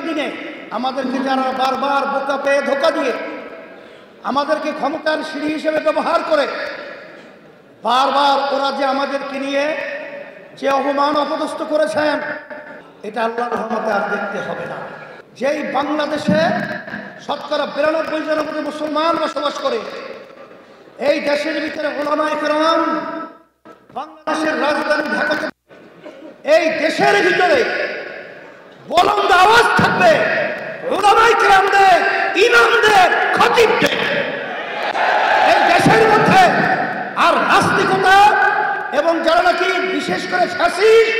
দিনে আমাদেরকে যারা বারবার বোকা পেয়ে ধোঁকা দিয়ে আমাদেরকে ক্ষমতার সিঁড়ি হিসেবে ব্যবহার করে বারবার ওরা যে আমাদেরকে নিয়ে যে অপমান অপদস্থ করেছেন, এটা আল্লাহর রহমতে আর দেখতে হবে না। যেই বাংলাদেশে শতকরা 92% মুসলমান বসবাস করে, এই দেশের ভিতরে উলামায়ে কেরাম, বাংলাদেশের রাজধানী ঢাকাতে এই দেশের ভিতরে বুলন্দ আওয়াজ থাকবে উলামায়ে কেরামদের, ইমামদের, খতিবদের। এই দেশের মধ্যে আর নাস্তিকতা এবং যারা নাকি বিশেষ করে ফ্যাসিস্ট,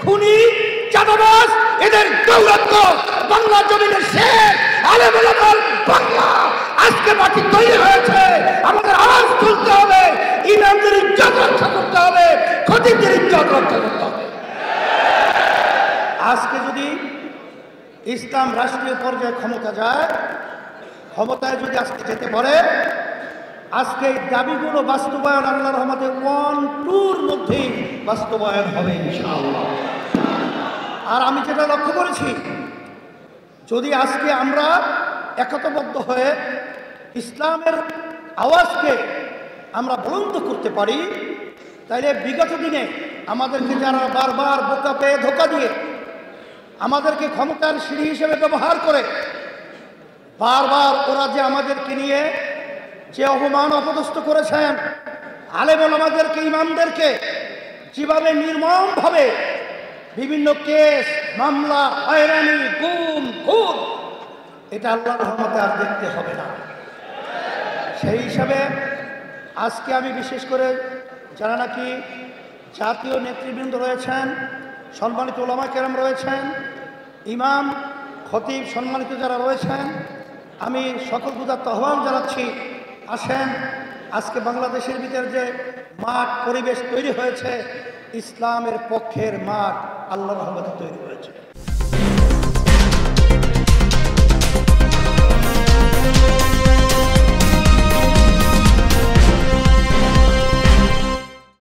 খুনি, চাঁদাবাজ, এদের দৌরাত্ম্য বাংলা জমিনের শেষ আলেম ওলামার বাংলা আজকে মাটি তৈরি হয়েছে। আমাদের আওয়াজ তুলতে হবে, ইমামদের ইজ্জত রক্ষা করতে হবে, খতিবদের ইজ্জত রক্ষা করতে হবে। আজকে যদি ইসলাম রাষ্ট্রীয় পর্যায়ে ক্ষমতা যায়, ক্ষমতায় যদি আজকে যেতে পারে, আজকে এই দাবিগুলো বাস্তবায়ন আল্লাহর রহমতে 1-2 মধ্যেই বাস্তবায়ন হবে ইনশাআল্লাহ। আর আমি যেটা লক্ষ্য করেছি, যদি আজকে আমরা একতাবদ্ধ হয়ে ইসলামের আওয়াজকে আমরা বুলন্দ করতে পারি, তাইলে বিগত দিনে আমাদেরকে যারা বারবার বোকা পেয়ে ধোঁকা দিয়ে আমাদেরকে ক্ষমতার সিঁড়ি হিসেবে ব্যবহার করে বারবার ওরা যে আমাদেরকে নিয়ে যে অপমান অপদস্থ করেছেন, আলেম ওলামাদেরকে, ইমামদেরকে যেভাবে নির্মমভাবে বিভিন্ন কেস, মামলা, হয়রানি, গুম, খুন, এটা আল্লাহর রহমতে আর দেখতে হবে না। সেই হিসাবে আজকে আমি বিশেষ করে যারা নাকি জাতীয় নেতৃবৃন্দ রয়েছেন, সম্মানিত উলামায়ে কেরাম রয়েছেন, ইমাম, খতিব, সম্মানিত যারা রয়েছেন, আমি সকল ক্ষুধার্ত আহ্বান জানাচ্ছি, আসেন আজকে বাংলাদেশের ভিতরে যে মাঠ পরিবেশ তৈরি হয়েছে, ইসলামের পক্ষের মাঠ আল্লাহর রহমতে তৈরি হয়েছে।